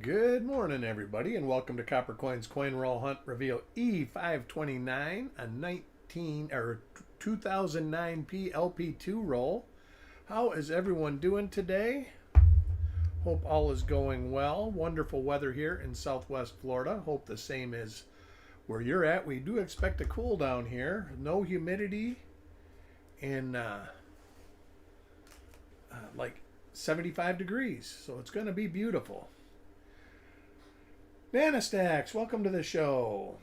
Good morning, everybody, and welcome to Copper Coins Coin Roll Hunt Reveal E529, a 2009P LP2 roll. How is everyone doing today? Hope all is going well. Wonderful weather here in Southwest Florida. Hope the same is where you're at. We do expect a cool down here. No humidity and like 75 degrees, so it's going to be beautiful. Banastacks, welcome to the show.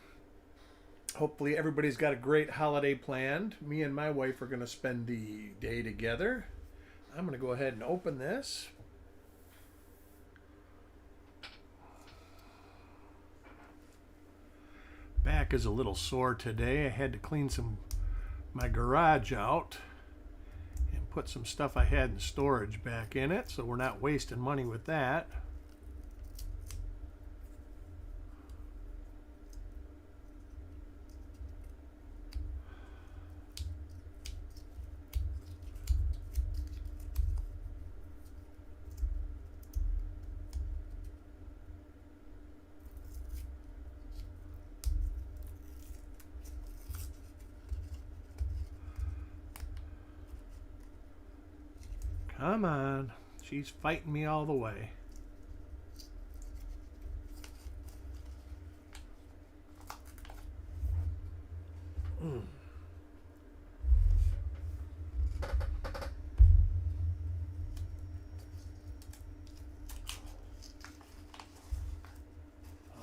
Hopefully everybody's got a great holiday planned. Me and my wife are going to spend the day together. I'm going to go ahead and open this. Back is a little sore today. I had to clean my garage out and put some stuff I had in storage back in it, so we're not wasting money with that. Come on. She's fighting me all the way.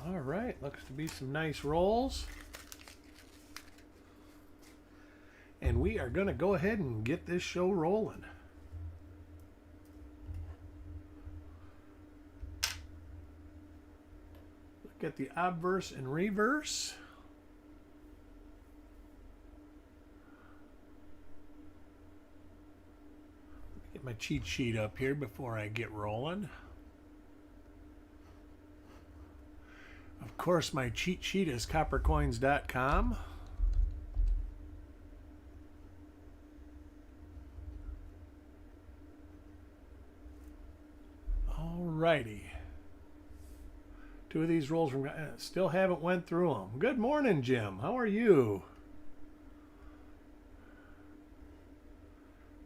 All right, looks to be some nice rolls. And we are going to go ahead and get this show rolling. Get the obverse and reverse. Get my cheat sheet up here before I get rolling. Of course, my cheat sheet is coppercoins.com. Alrighty. Two of these rolls from still haven't went through them. Good morning, Jim. How are you?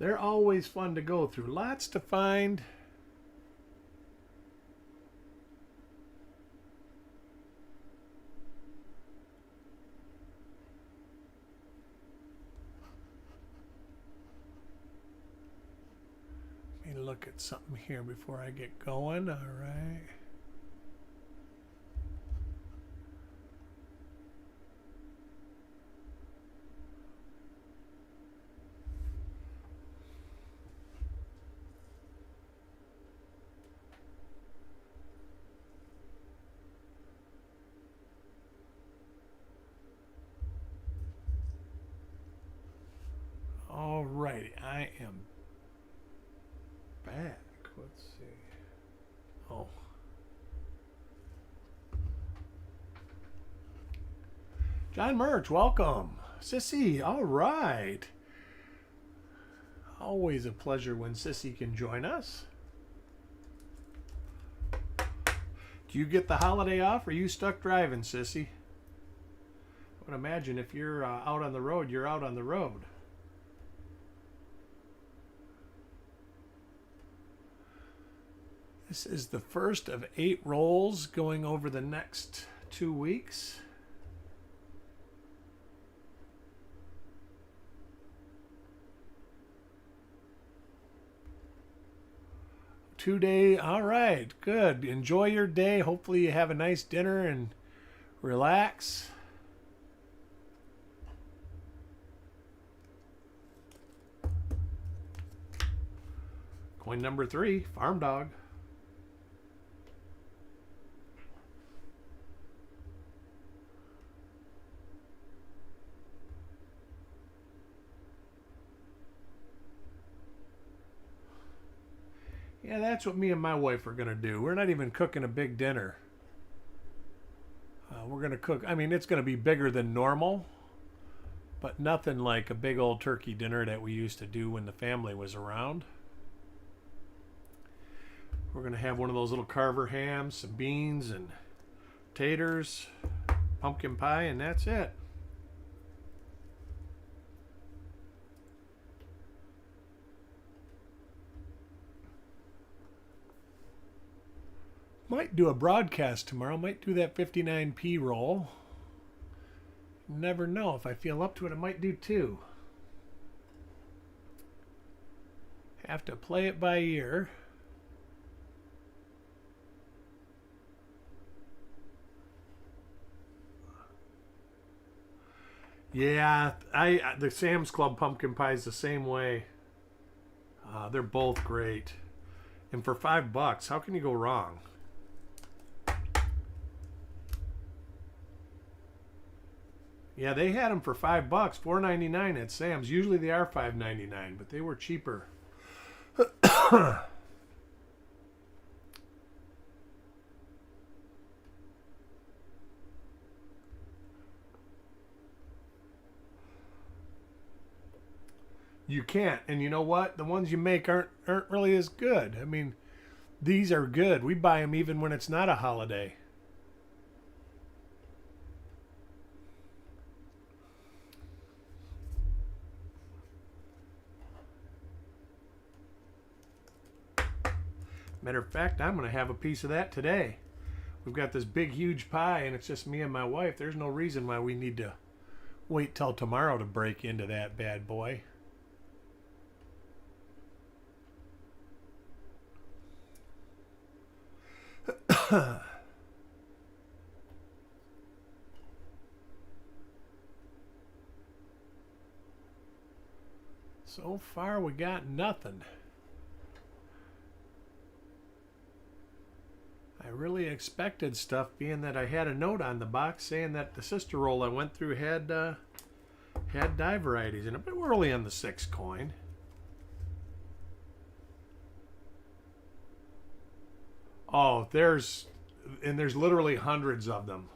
They're always fun to go through. Lots to find. Let me look at something here before I get going. All right. Alrighty, I am back. Let's see. Oh. John Murch, welcome. Sissy, alright. Always a pleasure when Sissy can join us. Do you get the holiday off, or are you stuck driving, Sissy? I would imagine if you're out on the road, you're out on the road. This is the first of 8 rolls going over the next 2 weeks. Two-day, all right, good. Enjoy your day. Hopefully you have a nice dinner and relax. Coin number 3, Farm Dog. Yeah, that's what me and my wife are going to do. We're not even cooking a big dinner. We're going to cook, I mean, it's going to be bigger than normal, but nothing like a big old turkey dinner that we used to do when the family was around. We're going to have one of those little Carver hams, some beans and taters, pumpkin pie, and that's it. Might do a broadcast tomorrow. Might do that 59p roll. Never know. If I feel up to it, I might do two. Have to play it by ear. Yeah, the Sam's Club pumpkin pie is the same way. They're both great. And for $5, how can you go wrong? Yeah, they had them for $5, $4.99 at Sam's. Usually they are $5.99, but they were cheaper. You can't, and you know what? The ones you make aren't really as good. I mean, these are good. We buy them even when it's not a holiday. Matter of fact, I'm going to have a piece of that today. We've got this big, huge pie, and it's just me and my wife. There's no reason why we need to wait till tomorrow to break into that bad boy. So far, we got nothing. I really expected stuff, being that I had a note on the box saying that the sister roll I went through had die varieties in it, but we're only on the 6th coin. Oh, there's literally hundreds of them.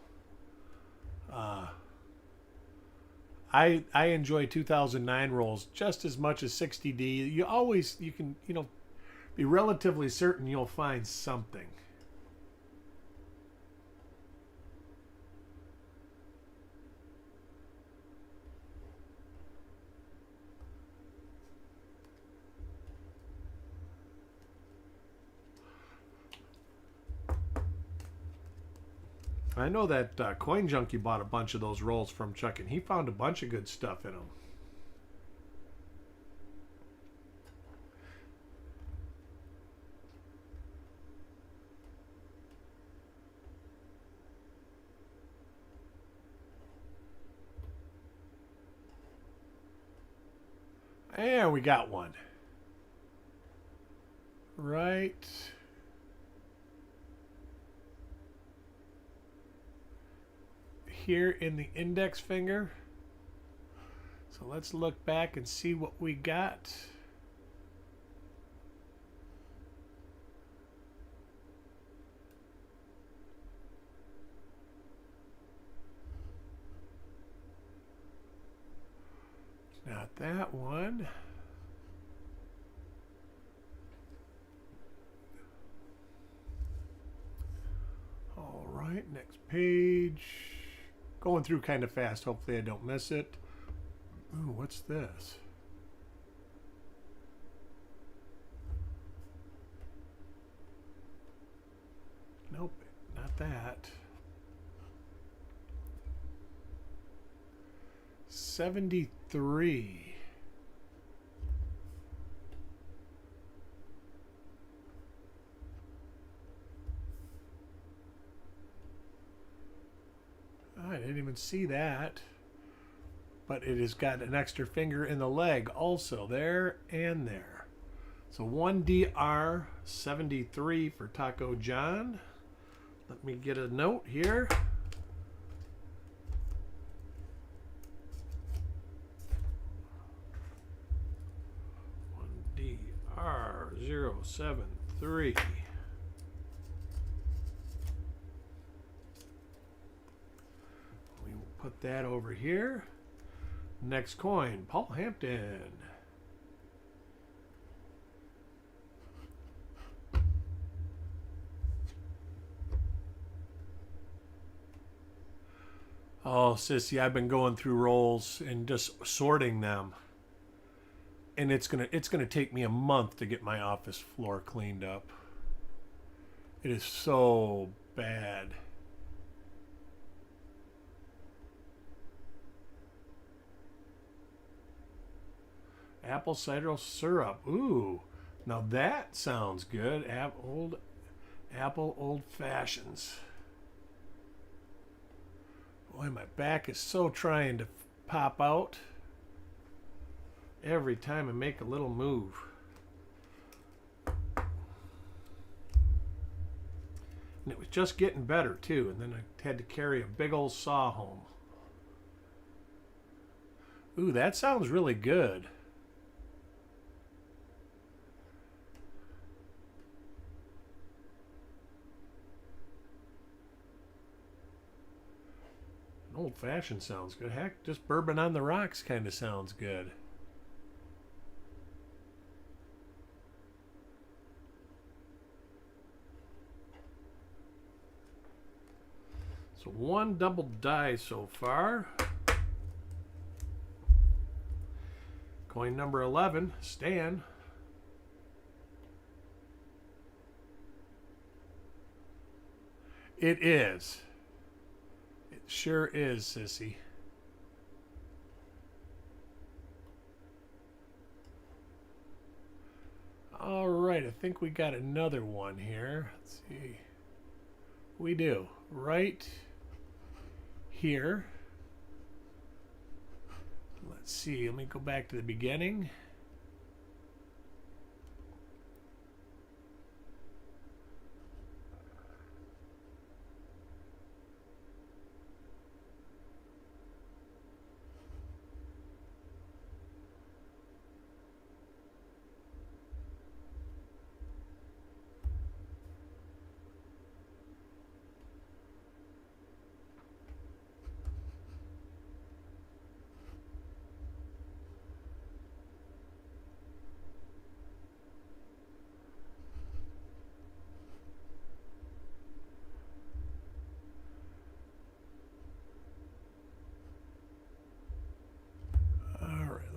I enjoy 2009 rolls just as much as 60D. You can be relatively certain you'll find something. I know that Coin Junkie bought a bunch of those rolls from Chuck, and he found a bunch of good stuff in them. And we got one. Right here in the index finger. So let's look back and see what we got. Not that one. All right, next page. Going through kind of fast. Hopefully I don't miss it. Ooh, what's this? Nope, not that. 73. I didn't even see that. But it has got an extra finger in the leg also, there and there. So 1DR 73 for Taco John. Let me get a note here. 1DR073. We will put that over here. Next coin, Paul Hampton. Oh, sissy, I've been going through rolls and just sorting them. And it's gonna take me a month to get my office floor cleaned up. It is so bad. Apple cider syrup. Ooh, now that sounds good. Apple old fashions. Boy, my back is so trying to pop out every time I make a little move. And it was just getting better too, and then I had to carry a big old saw home. Ooh, that sounds really good. Old fashioned sounds good. Heck, just bourbon on the rocks kind of sounds good. So one double die so far. Coin number 11, Stan. It is. It sure is, sissy. All right, I think we got another one here. Let's see. We do. Right here. Let's see. Let me go back to the beginning.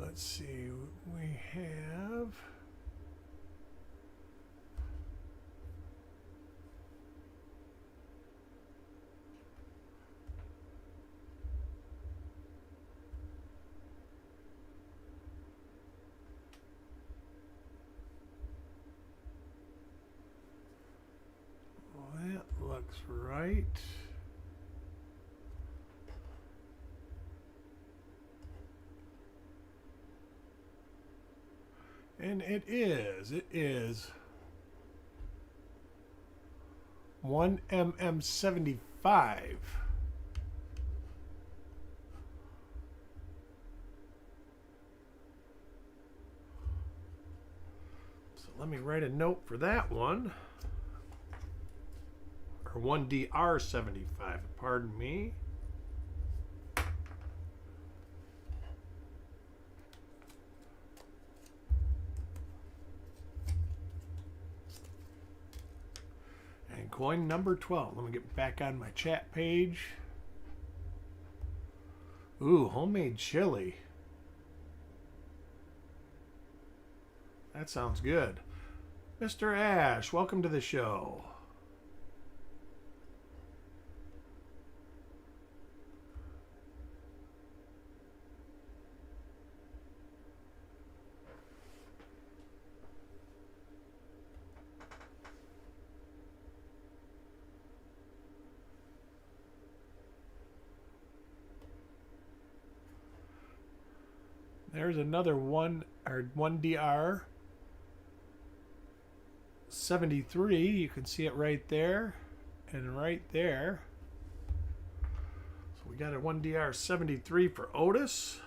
Let's see, we have that looks right. And it is 1mm75. So let me write a note for that one. Or 1DR75, pardon me. Coin number 12. Let me get back on my chat page. Ooh, homemade chili. That sounds good. Mr. Ash, welcome to the show. There's another 1DR 73. You can see it right there and right there. So we got a 1DR 73 for Otis.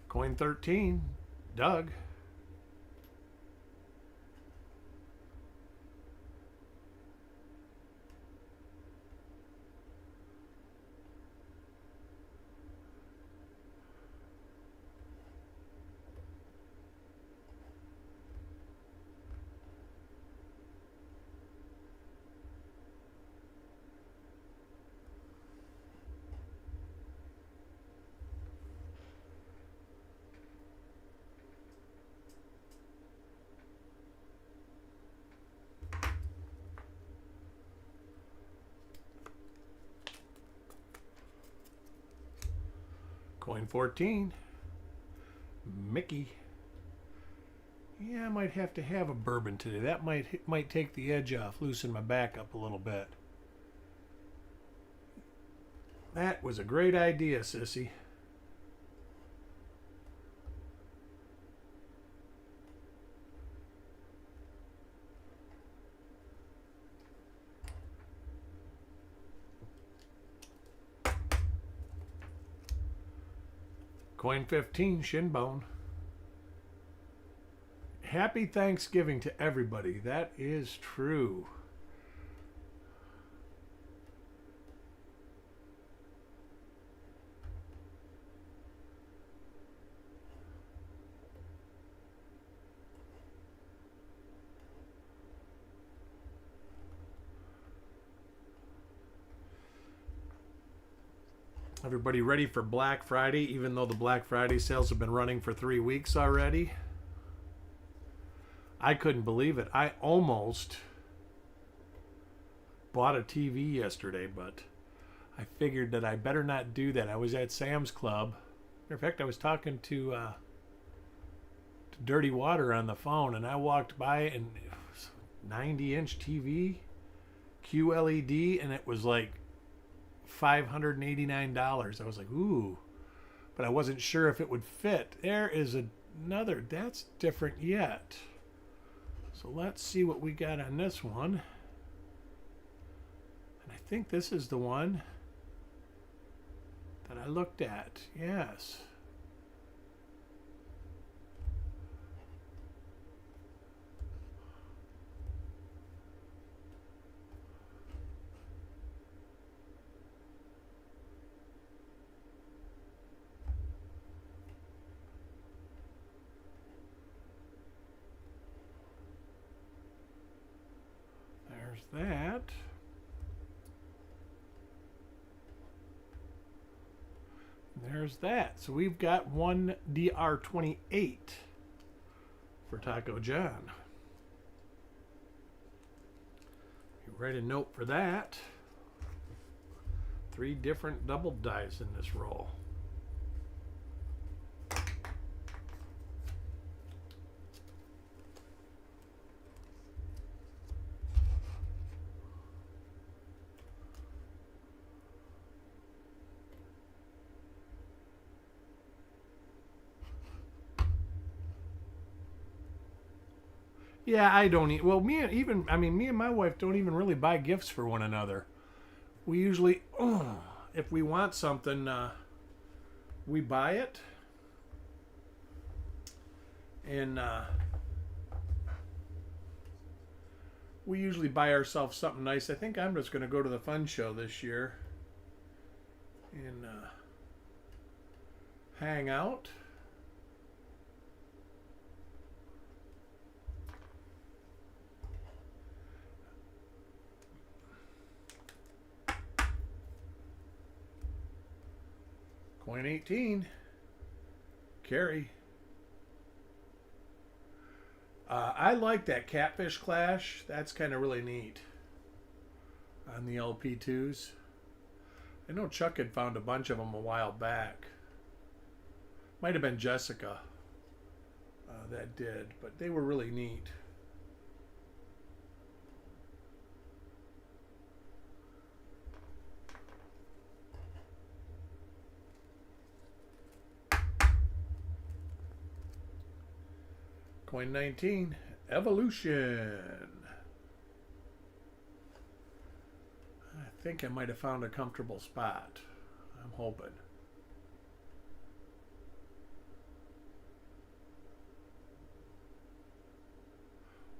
Coin 13, Doug. Coin 14. Mickey. Yeah, I might have to have a bourbon today. That might take the edge off, loosen my back up a little bit. That was a great idea, sissy. Coin 15, Shinbone. Happy Thanksgiving to everybody. That is true. Everybody ready for Black Friday, even though the Black Friday sales have been running for 3 weeks already? I couldn't believe it. I almost bought a TV yesterday, but I figured that I better not do that. I was at Sam's Club. In fact, I was talking to Dirty Water on the phone, and I walked by, and it was 90-inch TV, QLED, and it was like $589. I was like, ooh, but I wasn't sure if it would fit. There is another, that's different yet. So let's see what we got on this one. And I think this is the one that I looked at. Yes. That. There's that. So we've got one DR28 for Taco John. You write a note for that. 3 different double dice in this roll. Yeah, I don't eat. Well, me and my wife don't even really buy gifts for one another. We usually, if we want something, we buy it. And we usually buy ourselves something nice. I think I'm just going to go to the fun show this year and hang out. Coin 18. Carry. I like that Catfish Clash. That's kind of really neat on the LP2s. I know Chuck had found a bunch of them a while back. Might have been Jessica that did, but they were really neat. Coin 19, Evolution. I think I might have found a comfortable spot. I'm hoping.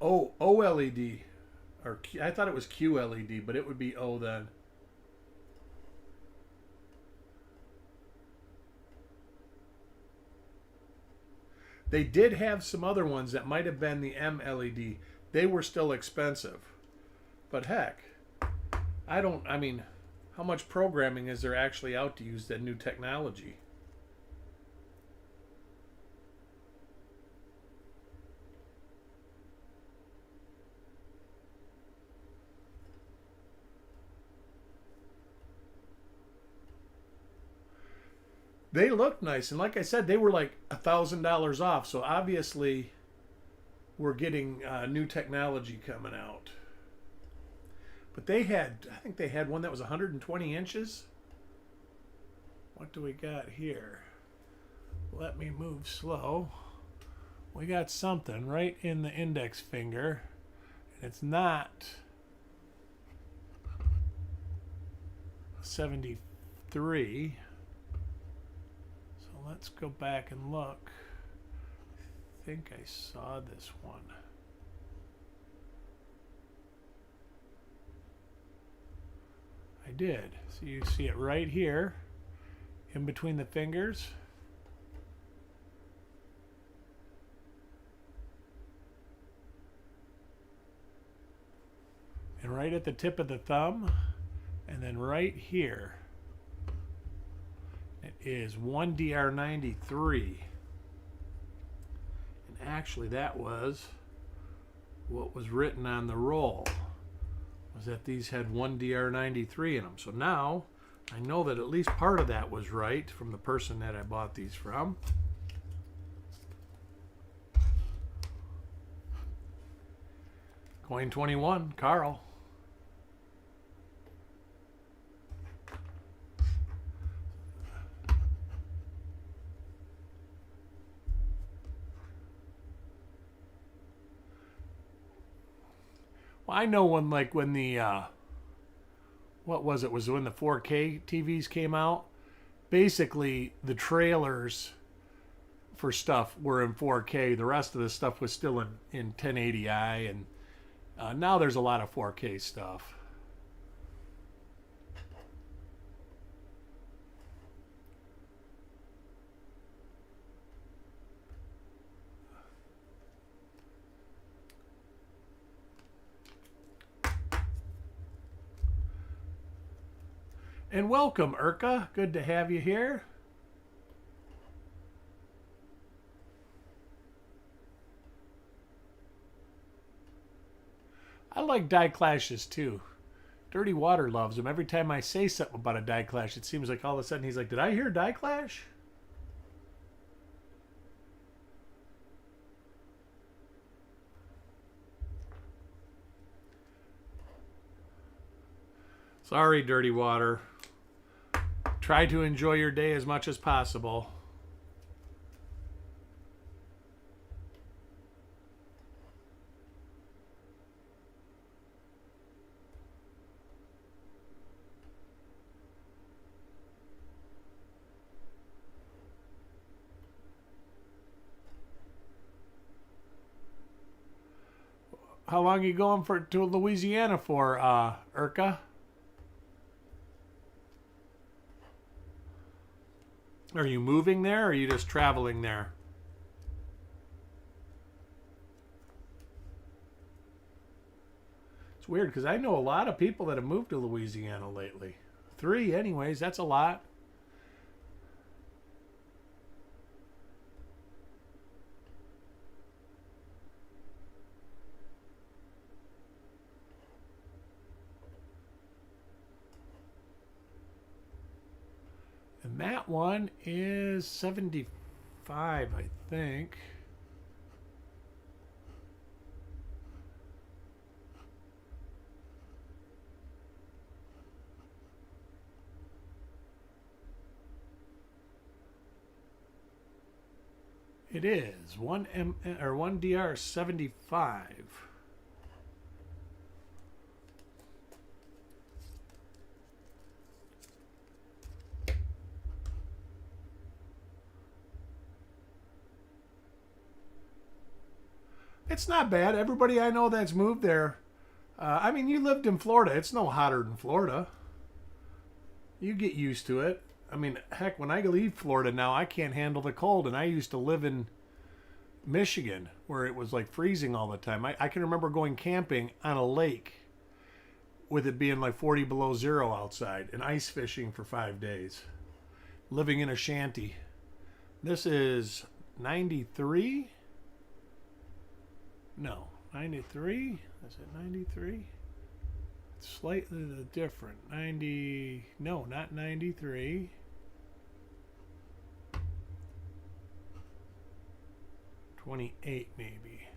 Oh, OLED. Or I thought it was QLED, but it would be O then. They did have some other ones that might have been the MLED. They were still expensive. But heck, I mean, how much programming is there actually out to use that new technology? They looked nice, and like I said, they were like $1,000 off. So obviously, we're getting new technology coming out. But they had, I think they had one that was 120 inches. What do we got here? Let me move slow. We got something right in the index finger. And it's not 73. So let's go back and look. I think I saw this one. I did. So you see it right here in between the fingers. And right at the tip of the thumb, and then right here, it is 1DR93. And actually that was what was written on the roll, was that these had 1DR93 in them. So now I know that at least part of that was right from the person that I bought these from. Coin 21, Carl. Well, I know when the what was it? Was when the 4K TVs came out? Basically, the trailers for stuff were in 4K. The rest of the stuff was still in 1080i, and now there's a lot of 4K stuff. And welcome, Urka. Good to have you here. I like die clashes too. Dirty Water loves them. Every time I say something about a die clash, it seems like all of a sudden he's like, "Did I hear die clash?" Sorry, Dirty Water. Try to enjoy your day as much as possible. How long are you going to Louisiana for, Urka? Are you moving there, or are you just traveling there? It's weird because I know a lot of people that have moved to Louisiana lately. 3 anyways, that's a lot. And that one is 75, I think. It is 1DR 75. It's not bad. Everybody I know that's moved there. I mean, you lived in Florida. It's no hotter than Florida. You get used to it. I mean, heck, when I leave Florida now, I can't handle the cold. And I used to live in Michigan where it was like freezing all the time. I can remember going camping on a lake with it being like 40 below zero outside and ice fishing for 5 days. Living in a shanty. This is 93? No, 93? Is it 93? It's slightly different. 90, no, not 93. 28 maybe.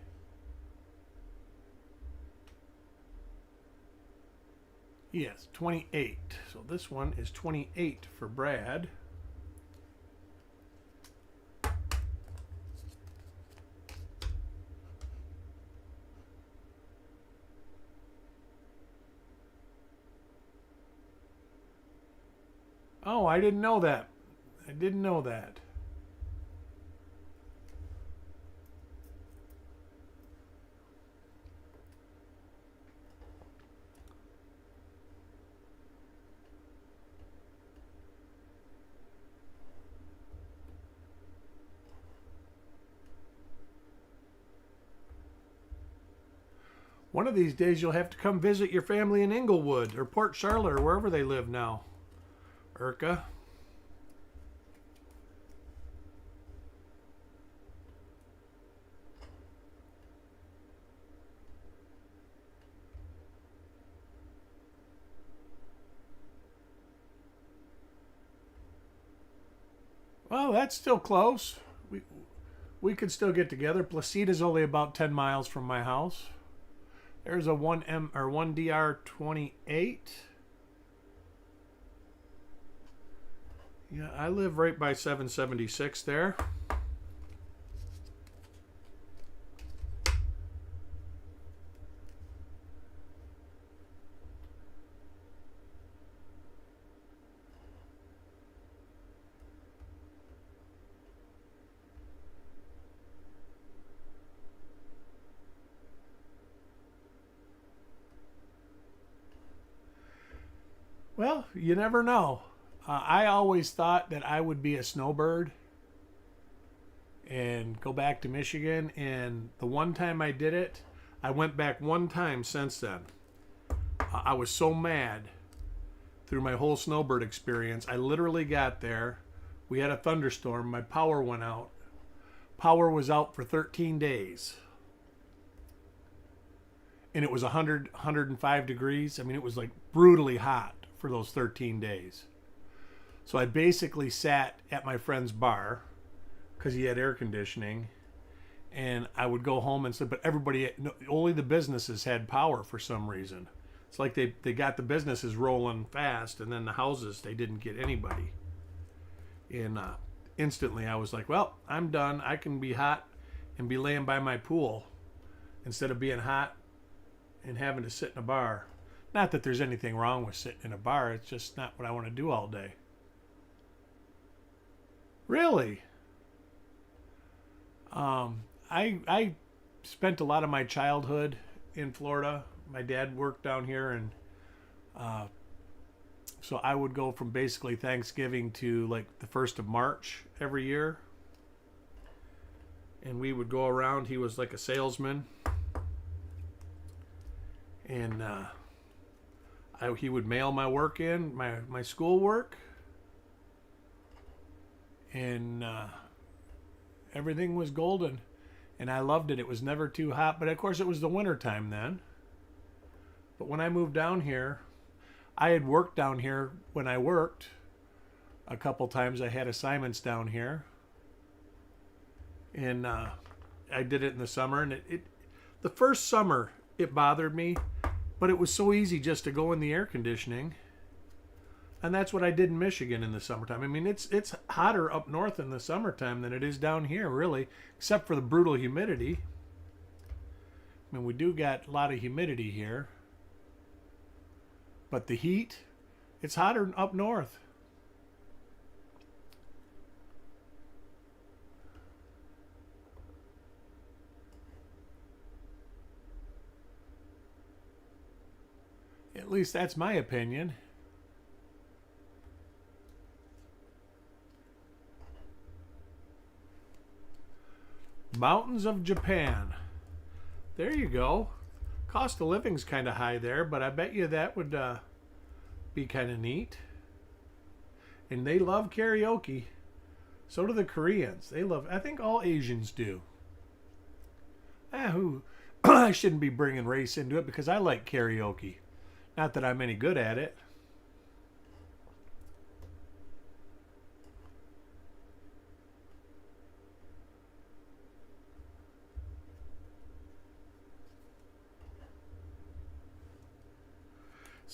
Yes, 28. So this one is 28 for Brad. Oh, I didn't know that. I didn't know that. One of these days you'll have to come visit your family in Inglewood or Port Charlotte or wherever they live now, Urka. Well, that's still close. We could still get together. Placida's only about 10 miles from my house. There's a 1M or 1DR28. Yeah, I live right by 776 there. Well, you never know. I always thought that I would be a snowbird and go back to Michigan. And the one time I did it, I went back one time since then. I was so mad through my whole snowbird experience. I literally got there. We had a thunderstorm. My power went out. Power was out for 13 days. And it was 100, 105 degrees. I mean, it was like brutally hot for those 13 days. So I basically sat at my friend's bar because he had air conditioning, and I would go home and sleep. But everybody, only the businesses had power for some reason. It's like they got the businesses rolling fast, and then the houses, they didn't get anybody. And instantly I was like, well, I'm done. I can be hot and be laying by my pool instead of being hot and having to sit in a bar. Not that there's anything wrong with sitting in a bar. It's just not what I want to do all day. Really? I spent a lot of my childhood in Florida. My dad worked down here, and so I would go from basically Thanksgiving to like the 1st of March every year. And we would go around. He was like a salesman. And he would mail my work in, my school work. And everything was golden. And I loved it. It was never too hot. But of course it was the winter time then. But when I moved down here, I had worked down here when I worked. A couple times I had assignments down here. And I did it in the summer. And the first summer it bothered me. But it was so easy just to go in the air conditioning. And that's what I did in Michigan in the summertime. I mean, it's hotter up north in the summertime than it is down here, really, except for the brutal humidity. I mean, we do got a lot of humidity here. But the heat, it's hotter up north. At least that's my opinion. Mountains of Japan. There you go. Cost of living's kind of high there, but I bet you that would be kind of neat. And they love karaoke. So do the Koreans. They love, I think all Asians do. I shouldn't be bringing race into it because I like karaoke. Not that I'm any good at it.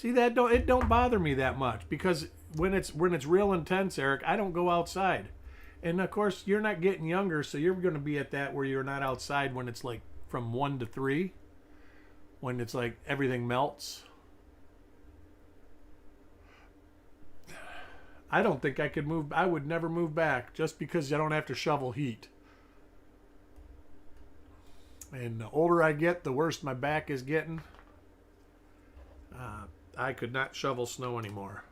See, that it don't bother me that much, because when it's real intense, Eric, I don't go outside. And of course, you're not getting younger, so you're going to be at that where you're not outside when it's like from 1 to 3, when it's like everything melts. I don't think I could move. I would never move back just because I don't have to shovel heat. And the older I get, the worse my back is getting. I could not shovel snow anymore.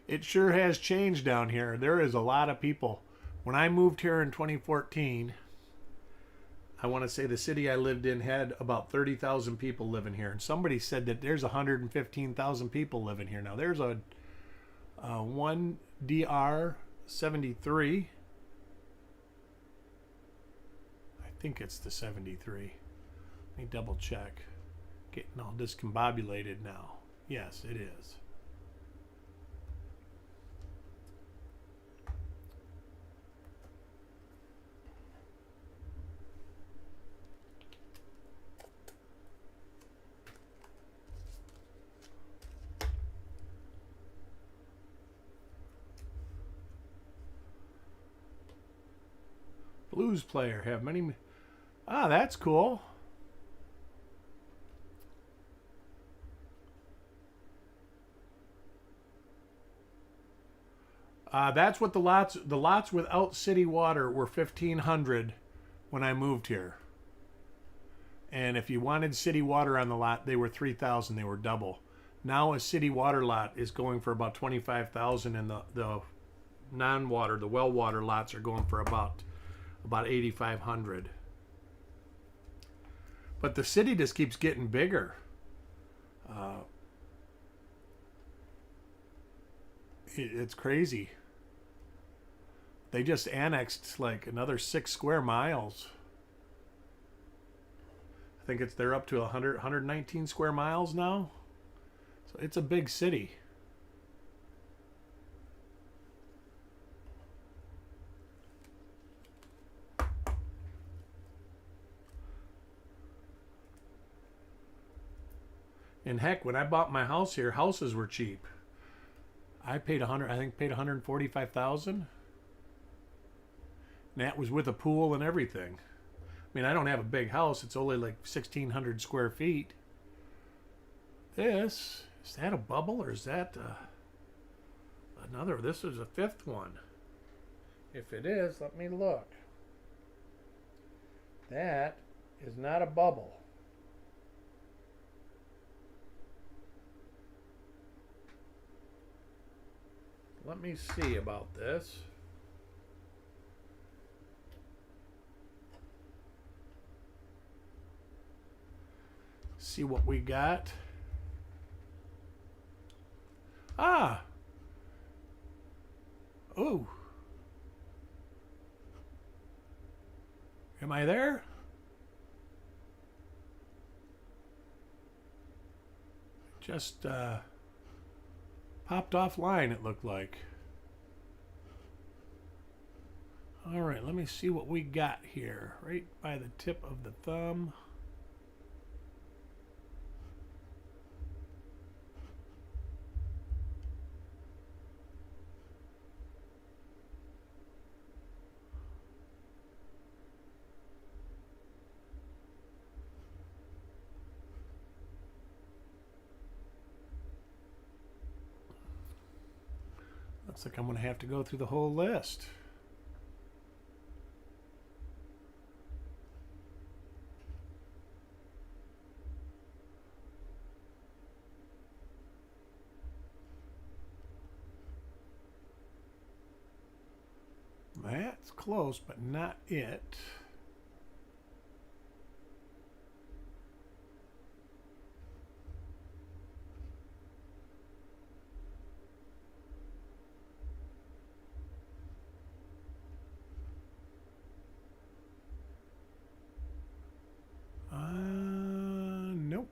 It sure has changed down here. There is a lot of people. When I moved here in 2014, I want to say the city I lived in had about 30,000 people living here. And somebody said that there's 115,000 people living here. Now, there's a 1DR73. I think it's the 73. Let me double check. Getting all discombobulated now. Yes, it is. Blues player, have many. Ah, that's cool. That's what the lots without city water were 1,500 when I moved here. And if you wanted city water on the lot, they were 3,000. They were double. Now a city water lot is going for about 25,000, and the non-water, the well water lots are going for about 8,500. But the city just keeps getting bigger. It's crazy. They just annexed like another 6 square miles. I think they're up to 119 square miles now. So it's a big city. And heck, when I bought my house here, houses were cheap. I paid paid 145,000. And that was with a pool and everything. I mean, I don't have a big house. It's only like 1,600 square feet. Is that a bubble, or is that another? This is a 5th one. If it is, let me look. That is not a bubble. Let me see about this. See what we got. Ah. Oh. Am I there? Just popped offline, it looked like. All right, let me see what we got here. Right by the tip of the thumb. Looks like I'm going to have to go through the whole list. That's close, but not it. Nope.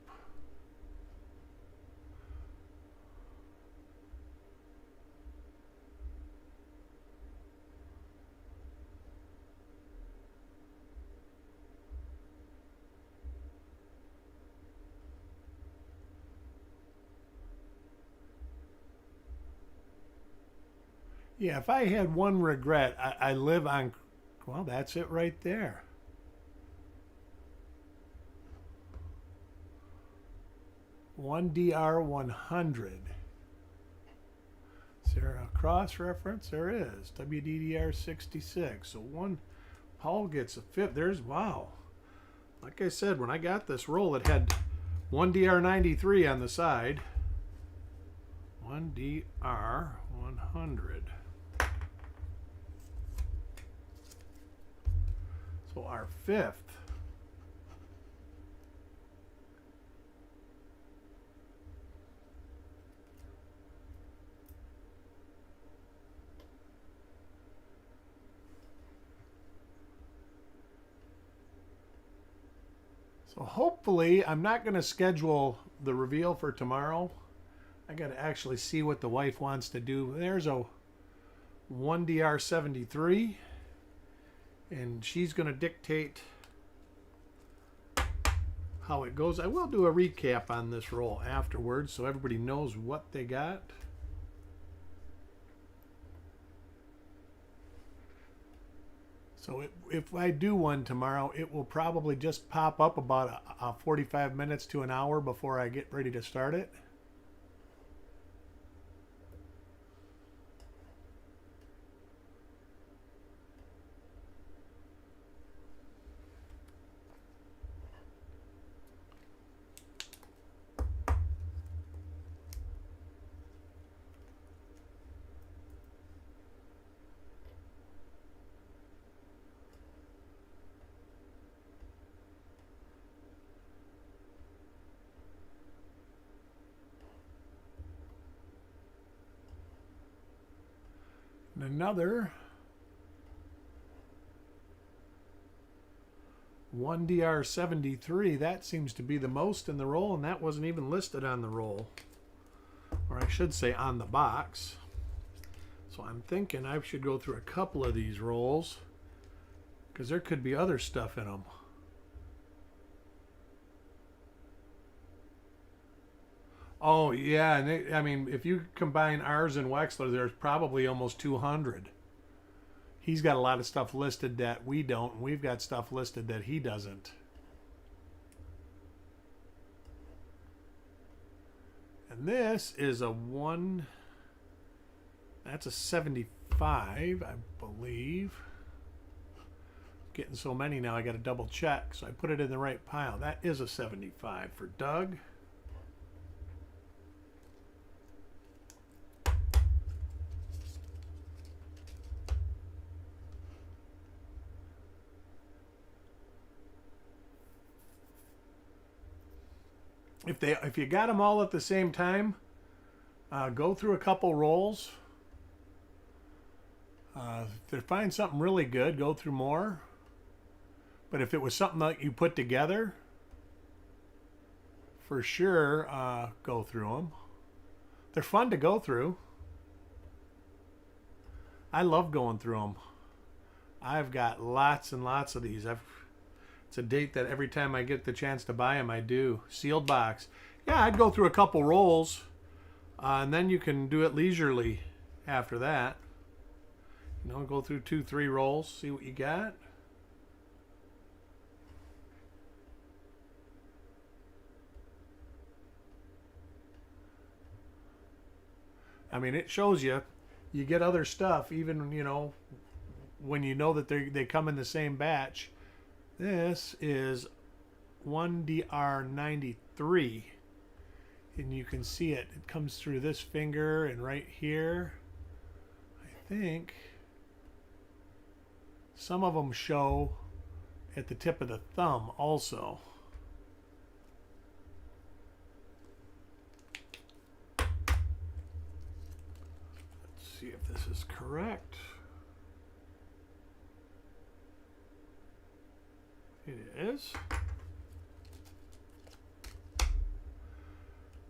Yeah, if I had one regret, I live on, well, that's it right there. One DR100. Is there a cross reference? There is. WDDR66. So one, Paul gets a fifth. There's, wow. Like I said, when I got this roll, it had one DR93 on the side. One DR100. So our fifth. So hopefully, I'm not going to schedule the reveal for tomorrow. I got to actually see what the wife wants to do. There's a 1DR73, and she's going to dictate how it goes. I will do a recap on this roll afterwards so everybody knows what they got. So if I do one tomorrow, it will probably just pop up about 45 minutes to an hour before I get ready to start it. And another 1DR73, that seems to be the most in the roll, and that wasn't even listed on the roll. Or I should say on the box. So I'm thinking I should go through a couple of these rolls because there could be other stuff in them. Oh, yeah, and I mean, if you combine ours and Wexler, there's probably almost 200. He's got a lot of stuff listed that we don't, and we've got stuff listed that he doesn't. And this is a one, that's a 75, I believe. Getting so many now, I got to double check, so I put it in the right pile. That is a 75 for Doug. If you got them all at the same time, go through a couple rolls. If you find something really good, go through more. But if it was something that you put together, for sure, go through them. They're fun to go through. I love going through them. I've got lots and lots of these. It's a date that every time I get the chance to buy them, I do. Sealed box. Yeah, I'd go through a couple rolls, and then you can do it leisurely after that. You know, go through 2-3 rolls, see what you got. I mean, it shows you get other stuff, even, you know, when you know that they come in the same batch. This is 1DR93, and you can see it. It comes through this finger and right here. I think some of them show at the tip of the thumb also. Let's see if this is correct. It is.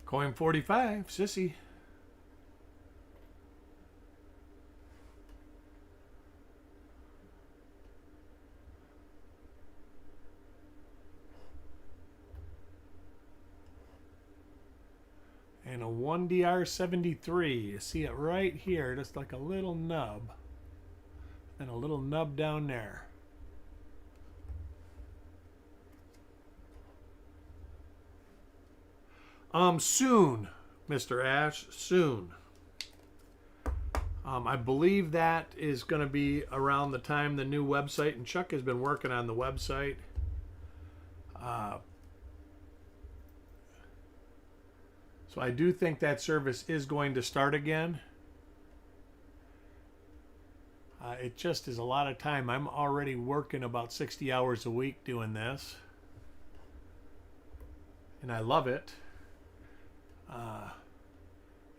Coin 45, Sissy. and a 1DR73. You see it right here, just like a little nub. And a little nub down there. Soon, Mr. Ash, soon. I believe that is going to be around the time the new website, and Chuck has been working on the website. So I do think that service is going to start again. It just is a lot of time. I'm already working about 60 hours a week doing this. And I love it.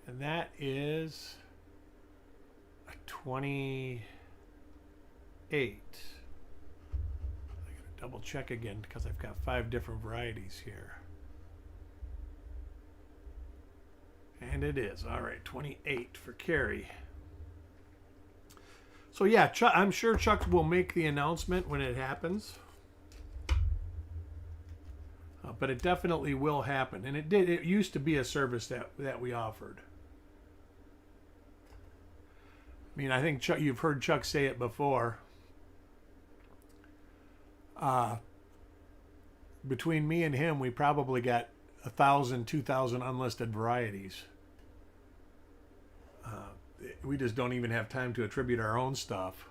And that is a 28. I gotta double check again because I've got 5 different varieties here. And it is. All right, 28 for Carrie. So yeah, I'm sure Chuck will make the announcement when it happens. But it definitely will happen. And it did. It used to be a service that we offered. I mean, I think Chuck, you've heard Chuck say it before. Between me and him, we probably got 1,000, 2,000 unlisted varieties. We just don't even have time to attribute our own stuff.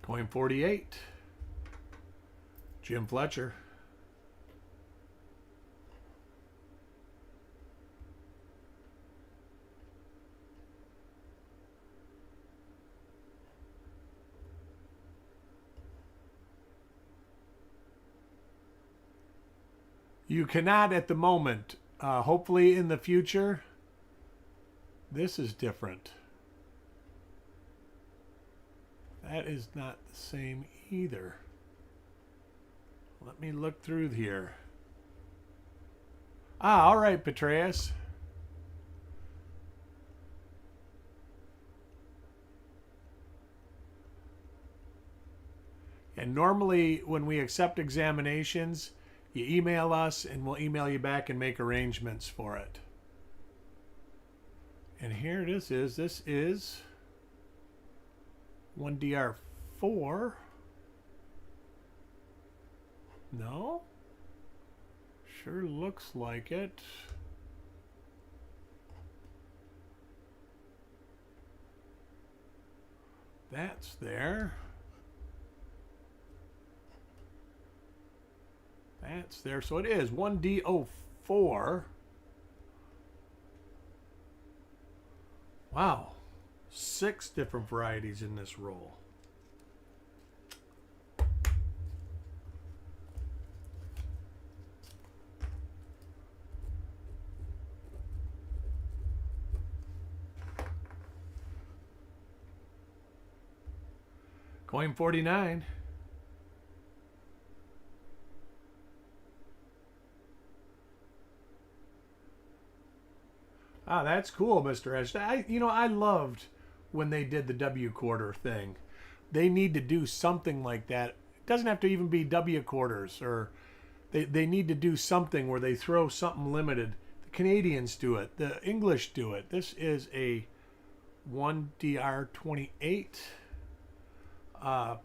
Coin 48. Jim Fletcher. You cannot at the moment. Hopefully in the future, this is different. That is not the same either. Let me look through here. All right, Petraeus. And normally when we accept examinations, you email us and we'll email you back and make arrangements for it. And here this is. This is 1DR4. No? Sure looks like it. That's there. That's there. So it is 1D04. Wow. 6 different varieties in this roll. Coin 49. Ah, that's cool, Mr. Edge. I loved when they did the W quarter thing. They need to do something like that. It doesn't have to even be W quarters, or they need to do something where they throw something limited. The Canadians do it. The English do it. This is a 1DR28. I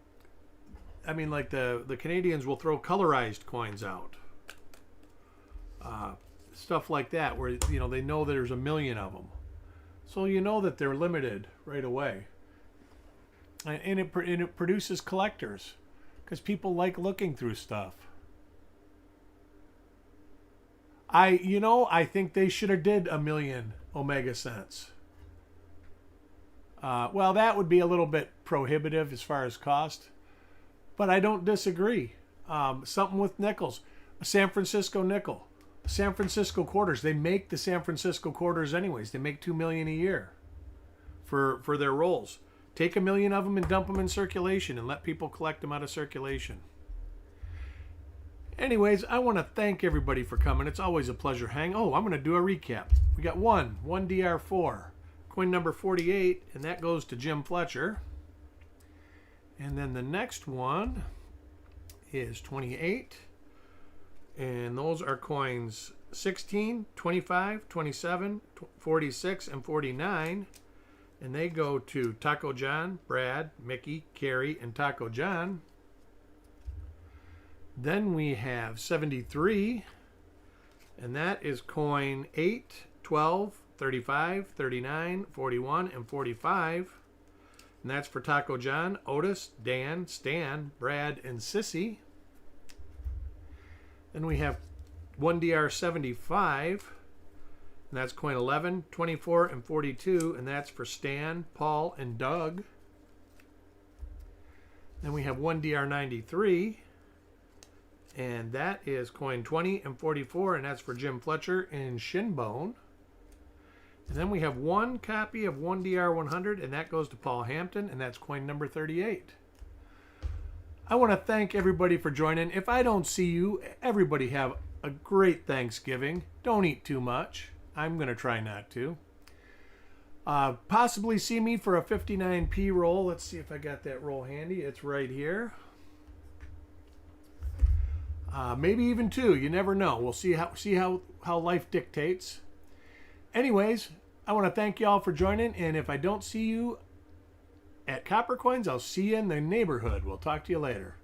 mean, like the Canadians will throw colorized coins out. Stuff like that, where they know there's a million of them, so you know that they're limited right away, and it produces collectors because people like looking through stuff. I think they should have did 1 million Omega cents. Well, that would be a little bit prohibitive as far as cost, but I don't disagree. Something with nickels, a San Francisco nickel. San Francisco quarters. They make the San Francisco quarters anyways. They make 2 million a year for their rolls. Take 1 million of them and dump them in circulation and let people collect them out of circulation. Anyways, I want to thank everybody for coming. It's always a pleasure. I'm going to do a recap. We got 1DR4, coin number 48, and that goes to Jim Fletcher. And then the next one is 28. And those are coins 16, 25, 27, 46, and 49. And they go to Taco John, Brad, Mickey, Carrie, and Taco John. Then we have 73. And that is coin 8, 12, 35, 39, 41, and 45. And that's for Taco John, Otis, Dan, Stan, Brad, and Sissy. Then we have 1DR 75. And that's coin 11, 24, and 42. And that's for Stan, Paul, and Doug. Then we have 1DR 93. And that is coin 20 and 44. And that's for Jim Fletcher and Shinbone. And then we have one copy of 1DR 100, and that goes to Paul Hampton, and that's coin number 38. I want to thank everybody for joining. If I don't see you, everybody have a great Thanksgiving. Don't eat too much. I'm going to try not to. Possibly see me for a 59p roll. Let's see if I got that roll handy. It's right here. Maybe even 2. You never know. We'll see how life dictates. Anyways, I want to thank y'all for joining, and if I don't see you at Copper Coins, I'll see you in the neighborhood. We'll talk to you later.